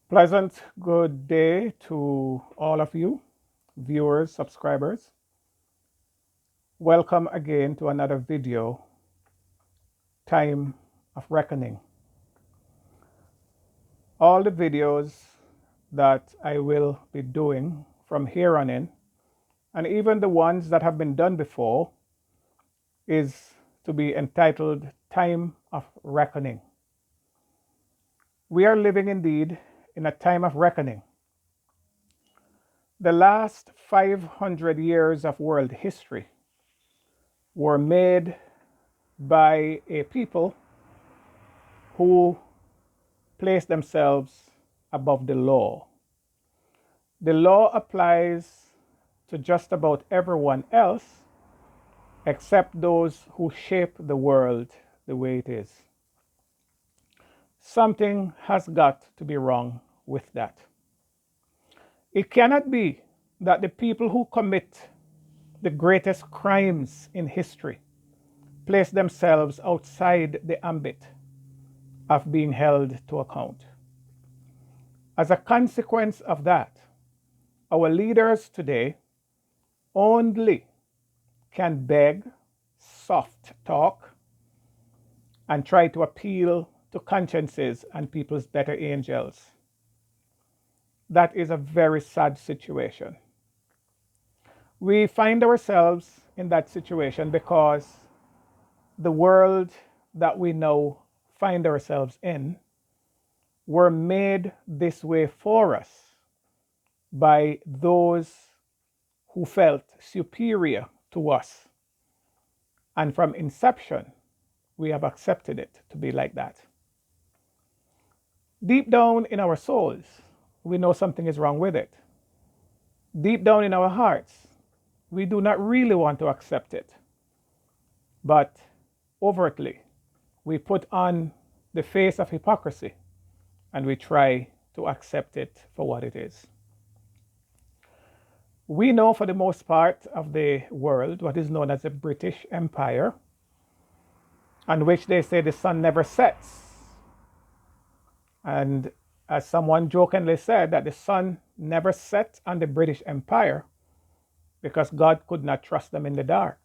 Pleasant good day to all of you, viewers, subscribers. Welcome again to another video, Time of Reckoning. All the videos that I will be doing from here on in, and even the ones that have been done before, is to be entitled Time of Reckoning. We are living indeed in a time of reckoning. The last 500 years of world history were made by a people who place themselves above the law. The law applies to just about everyone else except those who shape the world the way it is. Something has got to be wrong with that. It cannot be that the people who commit the greatest crimes in history place themselves outside the ambit of being held to account. As a consequence of that, our leaders today only can beg, soft talk, and try to appeal to consciences and people's better angels. That is a very sad situation. We find ourselves in that situation because the world that we now find ourselves in were made this way for us by those who felt superior to us. And from inception, we have accepted it to be like that. Deep down in our souls, we know something is wrong with it. Deep down in our hearts, we do not really want to accept it. But overtly, we put on the face of hypocrisy and we try to accept it for what it is. We know for the most part of the world what is known as the British Empire, on which they say the sun never sets. And as someone jokingly said, that the sun never set on the British Empire because God could not trust them in the dark.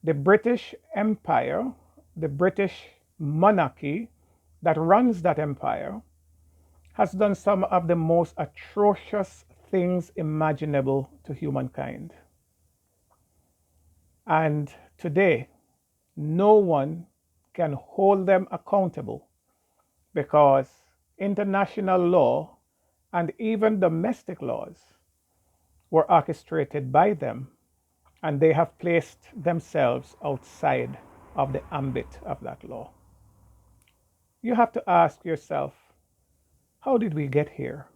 The British Empire, the British monarchy that runs that empire, has done some of the most atrocious things imaginable to humankind. And today, no one can hold them accountable because international law and even domestic laws were orchestrated by them, and they have placed themselves outside of the ambit of that law. You have to ask yourself, how did we get here?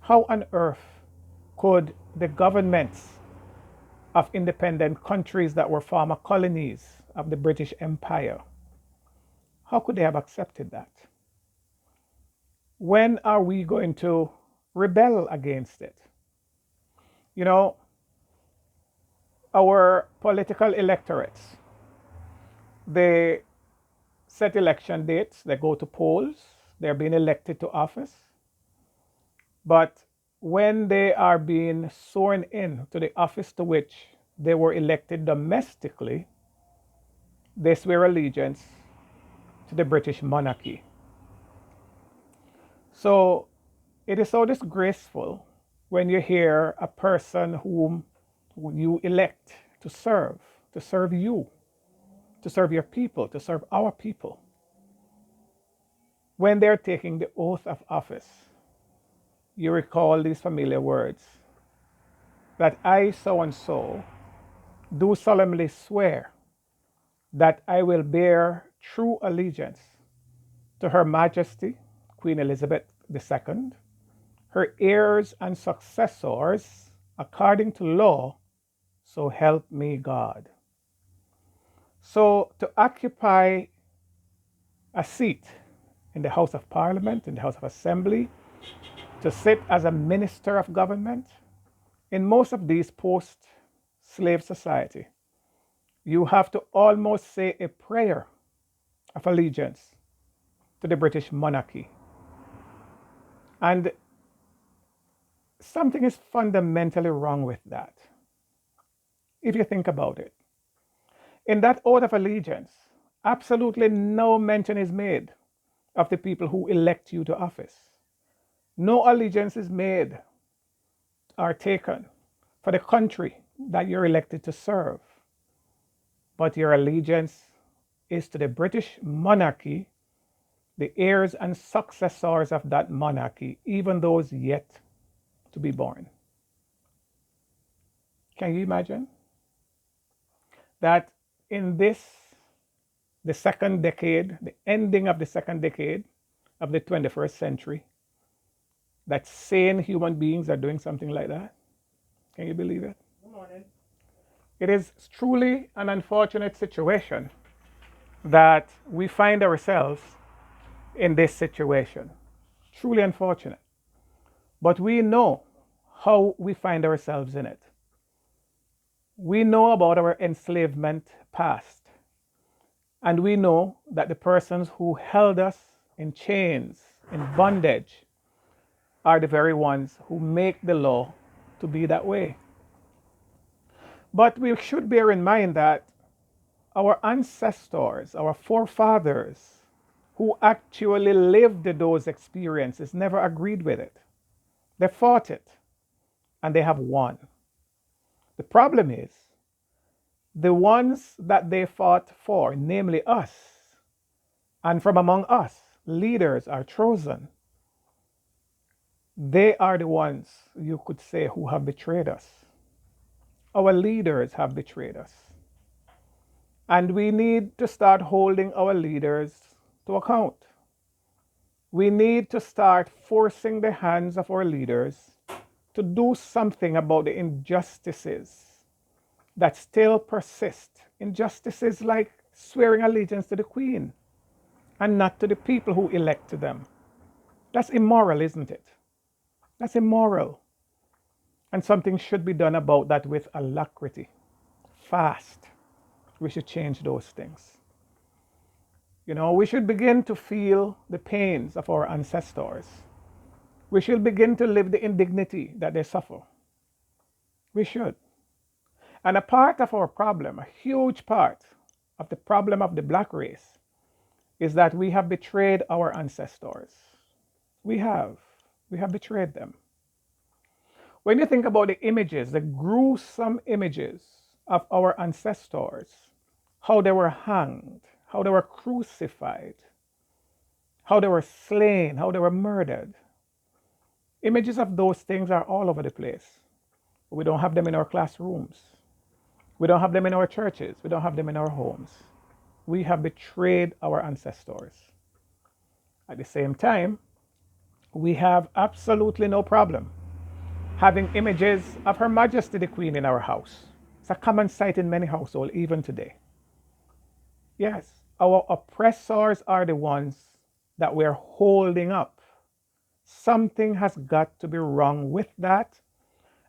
How on earth could the governments of independent countries that were former colonies of the British Empire, how could they have accepted that? When are we going to rebel against it? You know, our political electorates, they set election dates, they go to polls, they're being elected to office. But when they are being sworn in to the office to which they were elected domestically, they swear allegiance to the British monarchy. So it is so disgraceful when you hear a person whom you elect to serve you, to serve your people, to serve our people, when they're taking the oath of office, you recall these familiar words, that I, so and so, do solemnly swear that I will bear true allegiance to Her Majesty, Queen Elizabeth II, her heirs and successors, according to law, so help me God. So to occupy a seat in the House of Parliament, in the House of Assembly, to sit as a minister of government, in most of these post-slave society, you have to almost say a prayer of allegiance to the British monarchy. And something is fundamentally wrong with that, if you think about it. In that oath of allegiance, absolutely no mention is made of the people who elect you to office. No allegiance is made or taken for the country that you're elected to serve, but your allegiance is to the British monarchy, the heirs and successors of that monarchy, even those yet to be born. Can you imagine that in this, the second decade, the ending of the second decade of the 21st century, that sane human beings are doing something like that? Can you believe it? Good morning. It is truly an unfortunate situation that we find ourselves in this situation. Truly unfortunate. But we know how we find ourselves in it. We know about our enslavement past. And we know that the persons who held us in chains, in bondage, are the very ones who make the law to be that way. But we should bear in mind that our ancestors, our forefathers, who actually lived those experiences, never agreed with it. They fought it, and they have won. The problem is, the ones that they fought for, namely us, and from among us, leaders are chosen. They are the ones, you could say, who have betrayed us. Our leaders have betrayed us. And we need to start holding our leaders to account. We need to start forcing the hands of our leaders to do something about the injustices that still persist. Injustices like swearing allegiance to the Queen and not to the people who elected them. That's immoral, isn't it? That's immoral. And something should be done about that with alacrity, fast. We should change those things. We should begin to feel the pains of our ancestors. We should begin to live the indignity that they suffer. We should. And a part of our problem, a huge part of the problem of the black race, is that we have betrayed our ancestors. We have betrayed them. When you think about the images, the gruesome images of our ancestors, how they were hanged, how they were crucified, how they were slain, how they were murdered, images of those things are all over the place. We don't have them in our classrooms. We don't have them in our churches. We don't have them in our homes. We have betrayed our ancestors. At the same time, we have absolutely no problem having images of Her Majesty the Queen in our house. It's a common sight in many households, even today. Yes, our oppressors are the ones that we're holding up. Something has got to be wrong with that.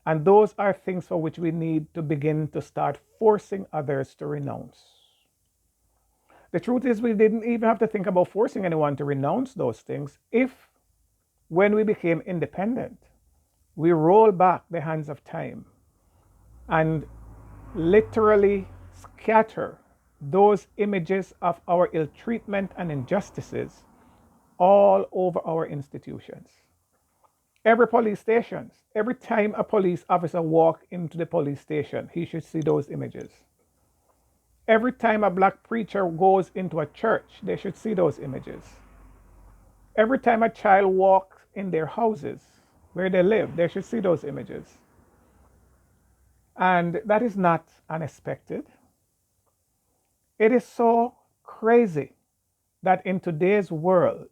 And those are things for which we need to begin to start forcing others to renounce. The truth is, we didn't even have to think about forcing anyone to renounce those things if, when we became independent, we roll back the hands of time and literally scatter those images of our ill treatment and injustices all over our institutions. Every police station, every time a police officer walks into the police station, he should see those images. Every time a black preacher goes into a church, they should see those images. Every time a child walks in their houses where they live, they should see those images. And that is not unexpected. It is so crazy that in today's world,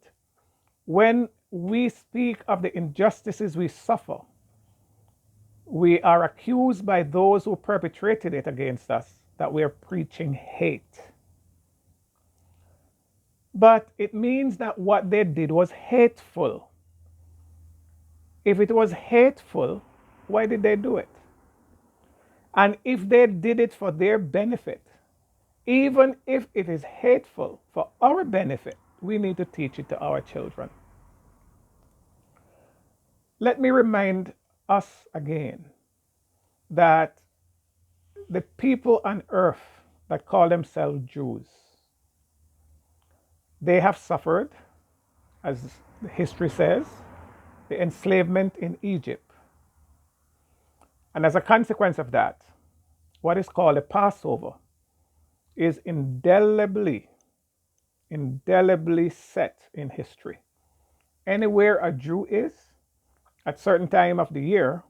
when we speak of the injustices we suffer, we are accused by those who perpetrated it against us that we are preaching hate. But it means that what they did was hateful. If it was hateful, why did they do it? And if they did it for their benefit, even if it is hateful for our benefit, we need to teach it to our children. Let me remind us again that the people on earth that call themselves Jews, they have suffered, as history says, the enslavement in Egypt. And as a consequence of that, what is called a Passover is indelibly set in history. Anywhere a Jew is, at certain time of the year,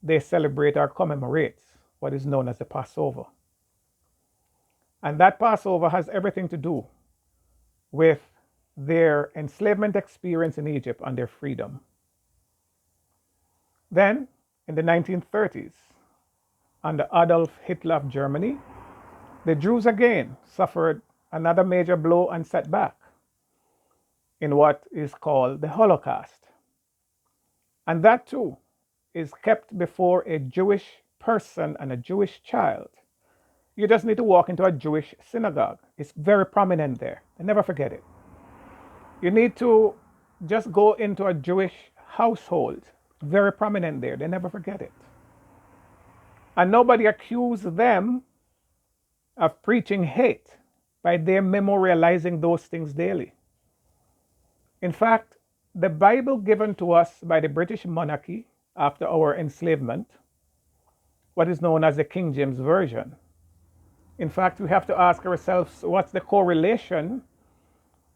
they celebrate or commemorate what is known as the Passover. And that Passover has everything to do with their enslavement experience in Egypt and their freedom. Then, in the 1930s, under Adolf Hitler of Germany, the Jews again suffered another major blow and setback in what is called the Holocaust. And that too is kept before a Jewish person and a Jewish child. You just need to walk into a Jewish synagogue. It's very prominent there. And never forget it. You need to just go into a Jewish household. Very prominent there. They never forget it. And nobody accused them of preaching hate by their memorializing those things daily. In fact, the Bible given to us by the British monarchy after our enslavement, what is known as the King James Version. In fact, we have to ask ourselves, what's the correlation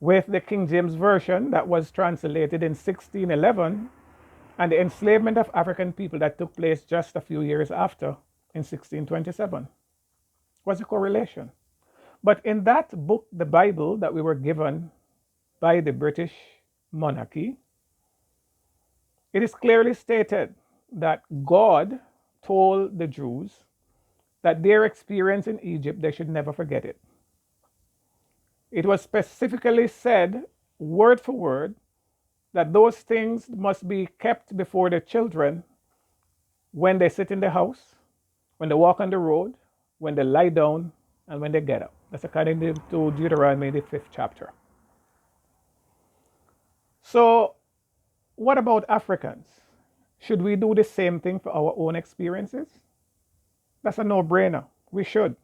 with the King James Version that was translated in 1611 and the enslavement of African people that took place just a few years after in 1627? What's the correlation? But in that book, the Bible, that we were given by the British monarchy, it is clearly stated that God told the Jews that their experience in Egypt, they should never forget it. It was specifically said, word for word, that those things must be kept before the children when they sit in the house, when they walk on the road, when they lie down, and when they get up. That's according to Deuteronomy, the 5th chapter. So, what about Africans? Should we do the same thing for our own experiences? That's a no-brainer. We should.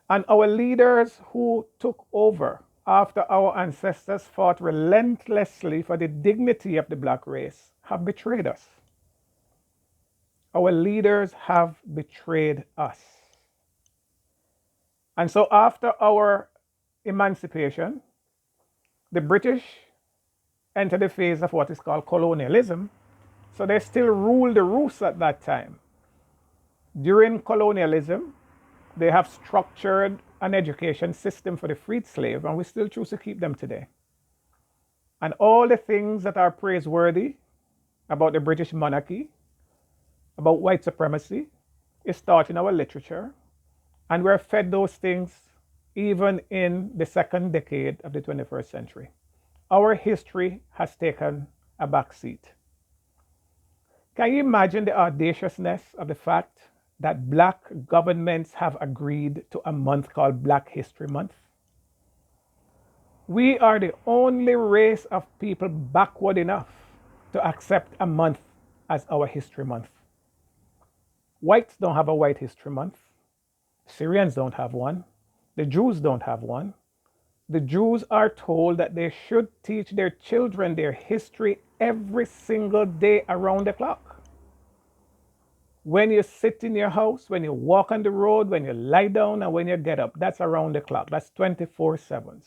And our leaders who took over after our ancestors fought relentlessly for the dignity of the black race have betrayed us. Our leaders have betrayed us. And so after our emancipation, the British entered the phase of what is called colonialism. So they still ruled the roost at that time. During colonialism, they have structured an education system for the freed slave, and we still choose to keep them today. And all the things that are praiseworthy about the British monarchy, about white supremacy, is taught in our literature, and we're fed those things even in the second decade of the 21st century. Our history has taken a back seat. Can you imagine the audaciousness of the fact that black governments have agreed to a month called Black History Month? We are the only race of people backward enough to accept a month as our history month. Whites don't have a White History Month. Syrians don't have one. The Jews don't have one. The Jews are told that they should teach their children their history every single day around the clock. When you sit in your house, when you walk on the road, when you lie down, and when you get up, that's around the clock. That's 24/7.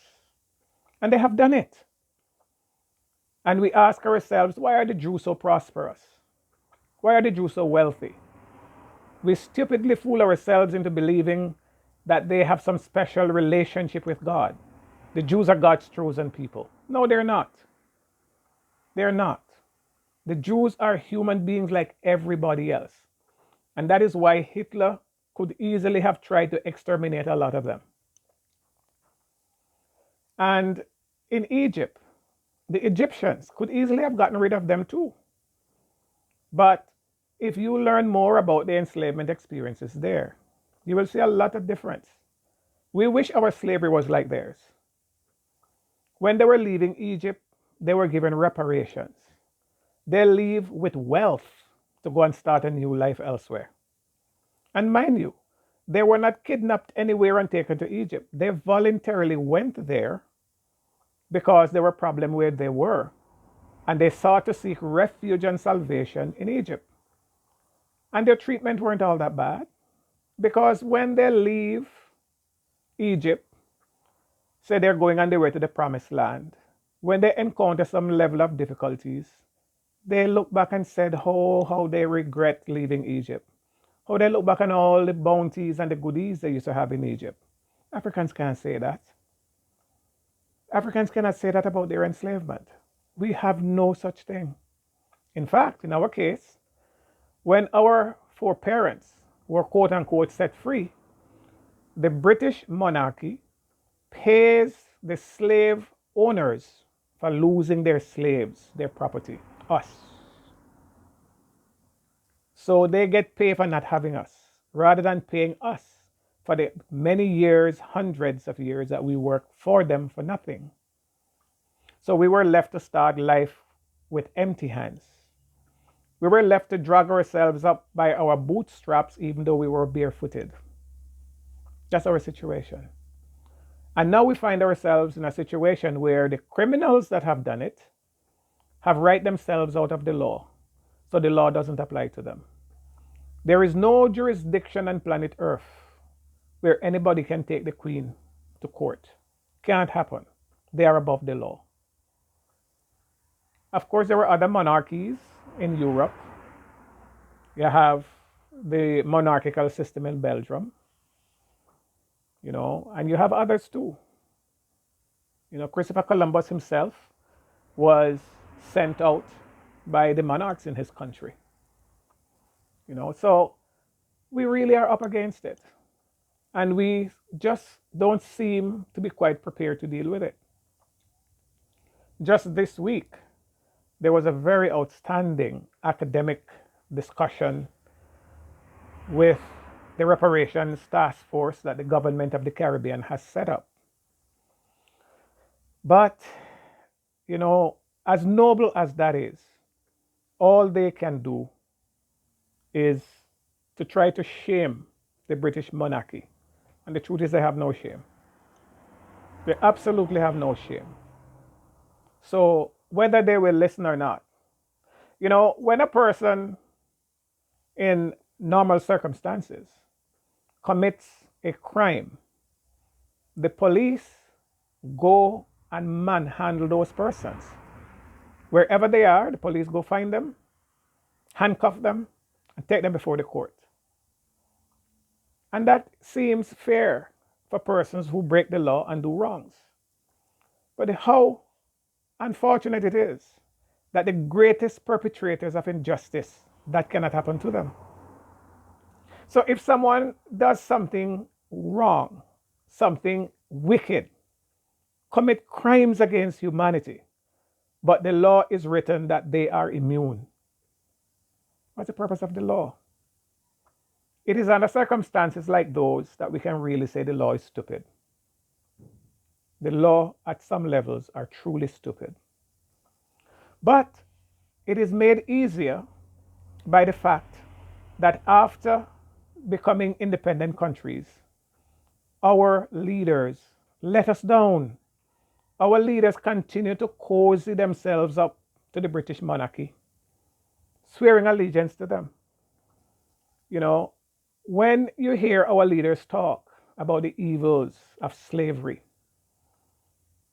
And they have done it. And we ask ourselves, why are the Jews so prosperous? Why are the Jews so wealthy? We stupidly fool ourselves into believing that they have some special relationship with God. The Jews are God's chosen people. No, they're not. They're not. The Jews are human beings like everybody else. And that is why Hitler could easily have tried to exterminate a lot of them. And in Egypt, the Egyptians could easily have gotten rid of them too. But if you learn more about the enslavement experiences there, you will see a lot of difference. We wish our slavery was like theirs. When they were leaving Egypt, they were given reparations. They leave with wealth to go and start a new life elsewhere. And mind you, they were not kidnapped anywhere and taken to Egypt. They voluntarily went there because there were problems where they were, and they sought to seek refuge and salvation in Egypt. And their treatment weren't all that bad because when they leave Egypt, say they're going on their way to the promised land, when they encounter some level of difficulties, they look back and said, oh, how they regret leaving Egypt. How they look back on all the bounties and the goodies they used to have in Egypt. Africans can't say that. Africans cannot say that about their enslavement. We have no such thing. In fact, in our case, when our foreparents were quote unquote set free, the British monarchy pays the slave owners for losing their slaves, their property, us. So they get paid for not having us, rather than paying us for the many years, hundreds of years that we worked for them for nothing. So we were left to start life with empty hands. We were left to drag ourselves up by our bootstraps even though we were barefooted. That's our situation. And now we find ourselves in a situation where the criminals that have done it have write themselves out of the law, so the law doesn't apply to them. There is no jurisdiction on planet Earth where anybody can take the Queen to court. Can't happen. They are above the law. Of course, there were other monarchies in Europe. You have the monarchical system in Belgium, and you have others too. Christopher Columbus himself was sent out by the monarchs in his country. So we really are up against it. And we just don't seem to be quite prepared to deal with it. Just this week, there was a very outstanding academic discussion with the reparations task force that the government of the Caribbean has set up. But, as noble as that is, all they can do is to try to shame the British monarchy. And the truth is they have no shame. They absolutely have no shame. So whether they will listen or not, when a person in normal circumstances commits a crime, the police go and manhandle those persons. Wherever they are, the police go find them, handcuff them, and take them before the court. And that seems fair for persons who break the law and do wrongs. But how unfortunate it is that the greatest perpetrators of injustice, that cannot happen to them. So if someone does something wrong, something wicked, commit crimes against humanity, but the law is written that they are immune, what's the purpose of the law? It is under circumstances like those that we can really say the law is stupid. The law at some levels are truly stupid. But it is made easier by the fact that after becoming independent countries, our leaders let us down. Our leaders continue to cozy themselves up to the British monarchy, swearing allegiance to them. When you hear our leaders talk about the evils of slavery,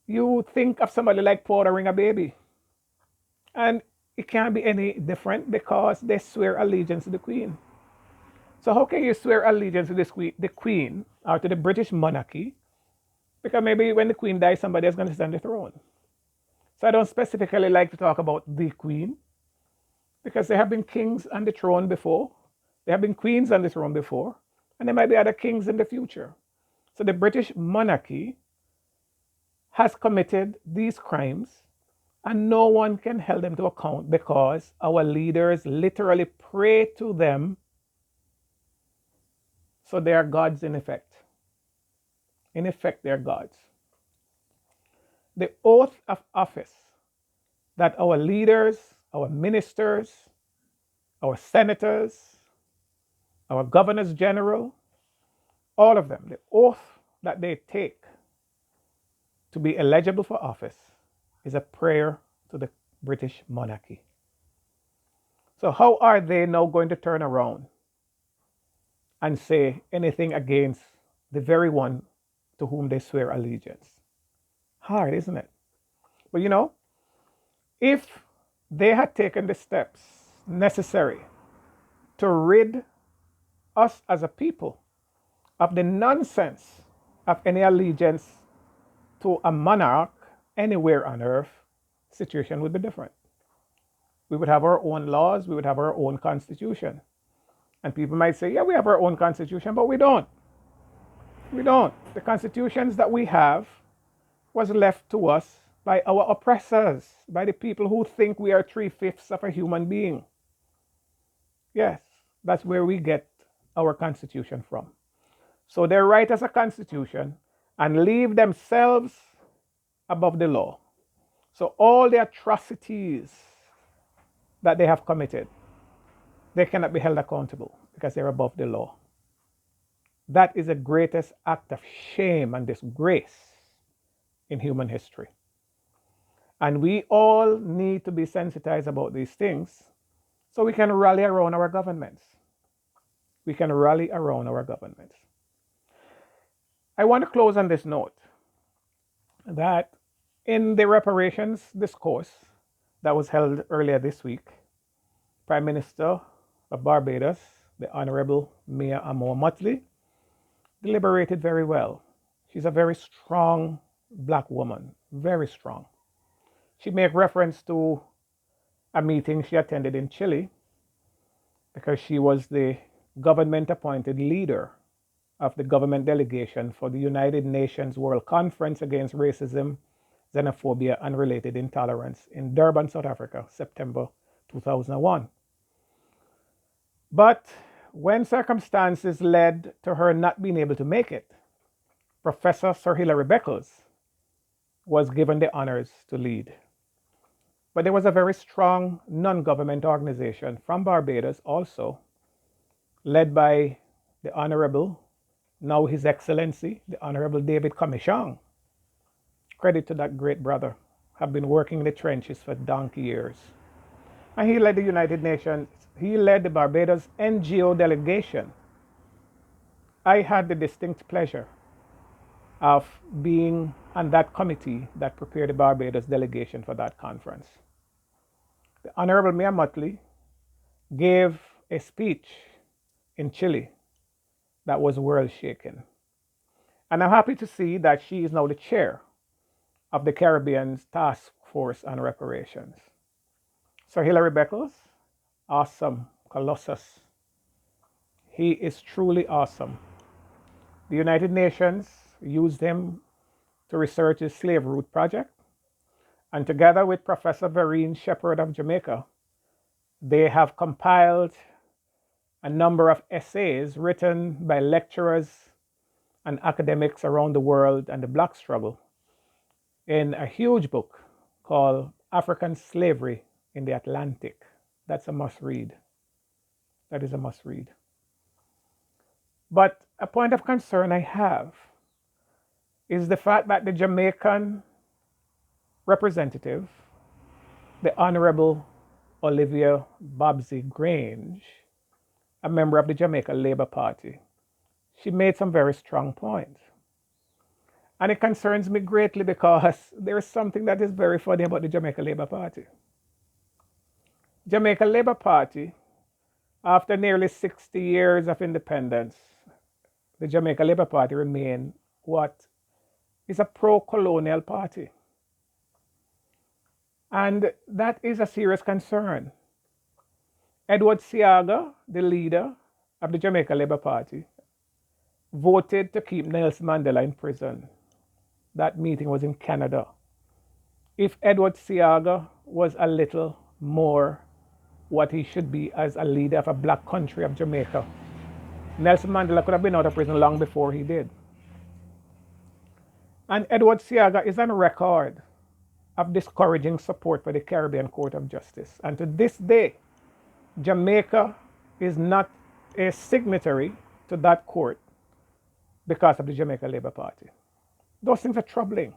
you think of somebody like Porter Ringababy. And it can't be any different because they swear allegiance to the Queen. So how can you swear allegiance to the Queen or to the British monarchy? Because maybe when the Queen dies, somebody is going to sit on the throne. So I don't specifically like to talk about the Queen because there have been kings on the throne before. There have been queens on the throne before. And there might be other kings in the future. So the British monarchy has committed these crimes and no one can hold them to account because our leaders literally pray to them. So they are gods in effect. In effect, they are gods. The oath of office that our leaders, our ministers, our senators, our governors general, all of them, the oath that they take to be eligible for office is a prayer to the British monarchy. So, how are they now going to turn around and say anything against the very one to whom they swear allegiance? Hard, isn't it? But if they had taken the steps necessary to rid us as a people of the nonsense of any allegiance to a monarch anywhere on earth, the situation would be different. We would have our own laws, we would have our own constitution. And people might say, yeah, we have our own constitution, but we don't. We don't. The constitutions that we have was left to us by our oppressors, by the people who think we are 3/5 of a human being. Yes, that's where we get our constitution from. So they write us a constitution and leave themselves above the law. So all the atrocities that they have committed, they cannot be held accountable because they're above the law. That is the greatest act of shame and disgrace in human history. And we all need to be sensitized about these things so we can rally around our governments. We can rally around our governments. I want to close on this note that in the reparations discourse that was held earlier this week, Prime Minister of Barbados, the Honorable Mia Motley, deliberated very well. She's a very strong black woman, very strong. She made reference to a meeting she attended in Chile because she was the government appointed leader of the government delegation for the United Nations World Conference Against Racism, Xenophobia, and Related Intolerance in Durban, South Africa, September 2001. But when circumstances led to her not being able to make it, Professor Sir Hilary Beckles was given the honors to lead. But there was a very strong non-government organization from Barbados also, led by the Honorable, now His Excellency, the Honorable David Commichong. Credit to that great brother. Have been working in the trenches for donkey years. And he led the United Nations, he led the Barbados NGO delegation. I had the distinct pleasure of being on that committee that prepared the Barbados delegation for that conference. The Honorable Mia Motley gave a speech in Chile that was world shaking. And I'm happy to see that she is now the chair of the Caribbean's Task Force on Reparations. Sir Hilary Beckles, awesome colossus. He is truly awesome. The United Nations used him to research his slave route project. And together with Professor Vereen Shepherd of Jamaica, they have compiled a number of essays written by lecturers and academics around the world and the Black struggle in a huge book called African Slavery in the Atlantic. That's a must read. That is a must read. But a point of concern I have is the fact that the Jamaican representative, the Honorable Olivia Babsy Grange, a member of the Jamaica Labour Party, she made some very strong points. And it concerns me greatly because there is something that is very funny about the Jamaica Labour Party. Jamaica Labour Party, after nearly 60 years of independence, the Jamaica Labour Party remained what is a pro-colonial party. And that is a serious concern. Edward Seaga, the leader of the Jamaica Labour Party, voted to keep Nelson Mandela in prison. That meeting was in Canada. If Edward Seaga was a little more what he should be as a leader of a black country of Jamaica, Nelson Mandela could have been out of prison long before he did. And Edward Seaga is on record of discouraging support for the Caribbean Court of Justice. And to this day, Jamaica is not a signatory to that court because of the Jamaica Labour Party. Those things are troubling.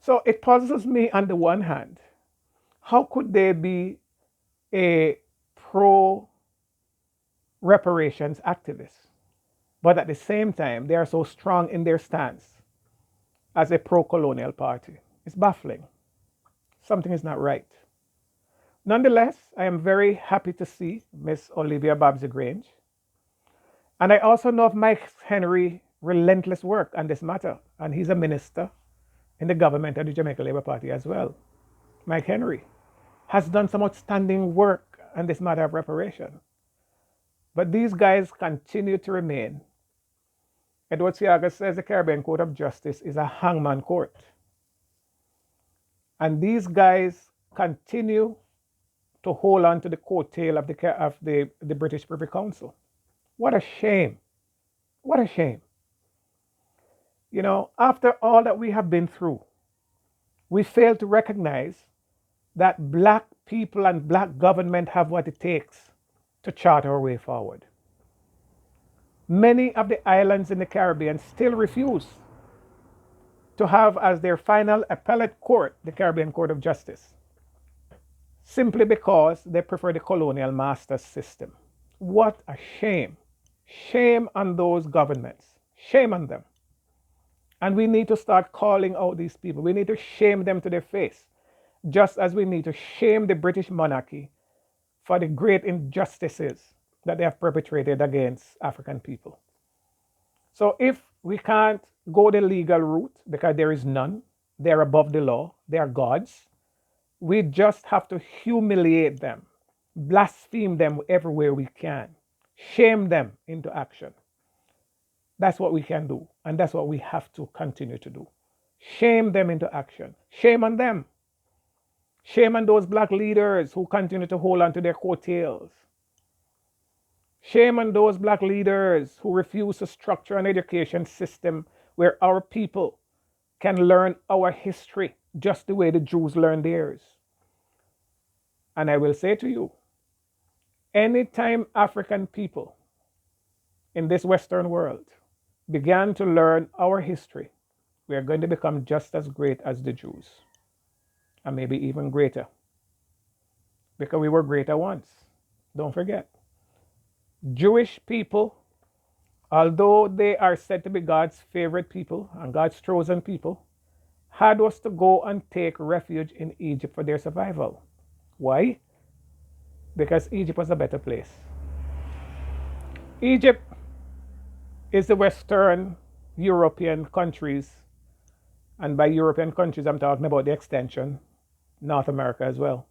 So it puzzles me on the one hand, how could they be a pro reparations activist, but at the same time, they are so strong in their stance as a pro colonial party? It's baffling. Something is not right. Nonetheless, I am very happy to see Miss Olivia Babsy Grange. And I also know of Mike Henry's relentless work on this matter. And he's a minister in the government of the Jamaica Labour Party as well. Mike Henry has done some outstanding work on this matter of reparation. But these guys continue to remain. Edward Seaga says the Caribbean Court of Justice is a hangman court. And these guys continue to hold on to the coattail of the British Privy Council. What a shame. What a shame. You know, after all that we have been through, we fail to recognize that Black people and Black government have what it takes to chart our way forward. Many of the islands in the Caribbean still refuse to have as their final appellate court the Caribbean Court of Justice, simply because they prefer the colonial master system. What a shame. Shame on those governments. Shame on them. And we need to start calling out these people. We need to shame them to their face, just as we need to shame the British monarchy for the great injustices that they have perpetrated against African people. So if we can't go the legal route, because there is none, they're above the law, they are gods, we just have to humiliate them, blaspheme them everywhere we can, shame them into action. That's what we can do, and that's what we have to continue to do. Shame them into action. Shame on them. Shame on those Black leaders who continue to hold on to their coattails. Shame on those Black leaders who refuse to structure an education system where our people can learn our history just the way the Jews learned theirs. And I will say to you, anytime African people in this Western world began to learn our history, we are going to become just as great as the Jews, and maybe even greater, because we were greater once. Don't forget. Jewish people, although they are said to be God's favorite people and God's chosen people, had us to go and take refuge in Egypt for their survival. Why? Because Egypt was a better place. Egypt is the Western European countries, and by European countries I'm talking about the extension, North America as well,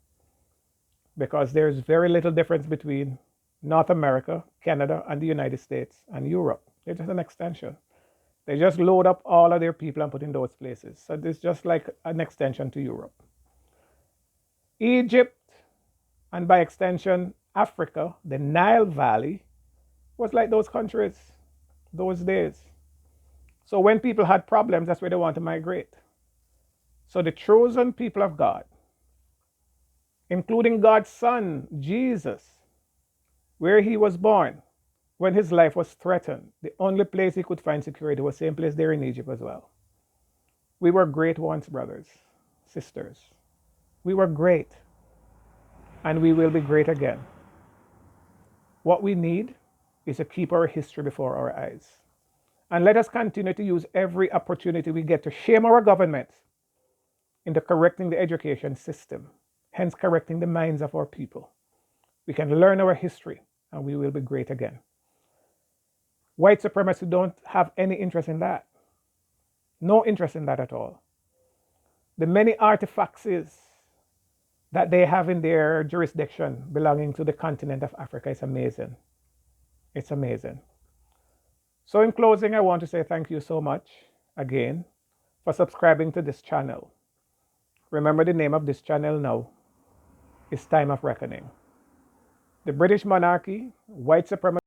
because there's very little difference between North America, Canada, and the United States and Europe. They're just an extension. They just load up all of their people and put in those places. So it's just like an extension to Europe. Egypt, and by extension Africa, the Nile Valley, was like those countries those days. So when people had problems, that's where they want to migrate. So the chosen people of God, including God's Son, Jesus, where he was born, when his life was threatened, the only place he could find security was the same place there in Egypt as well. We were great once, brothers, sisters. We were great, and we will be great again. What we need is to keep our history before our eyes. And let us continue to use every opportunity we get to shame our governments into correcting the education system, hence correcting the minds of our people. We can learn our history, and we will be great again. White supremacists don't have any interest in that. No interest in that at all. The many artifacts that they have in their jurisdiction belonging to the continent of Africa is amazing. It's amazing. So in closing, I want to say thank you so much again for subscribing to this channel. Remember, the name of this channel now is Time of Reckoning. The British monarchy, white supremacy,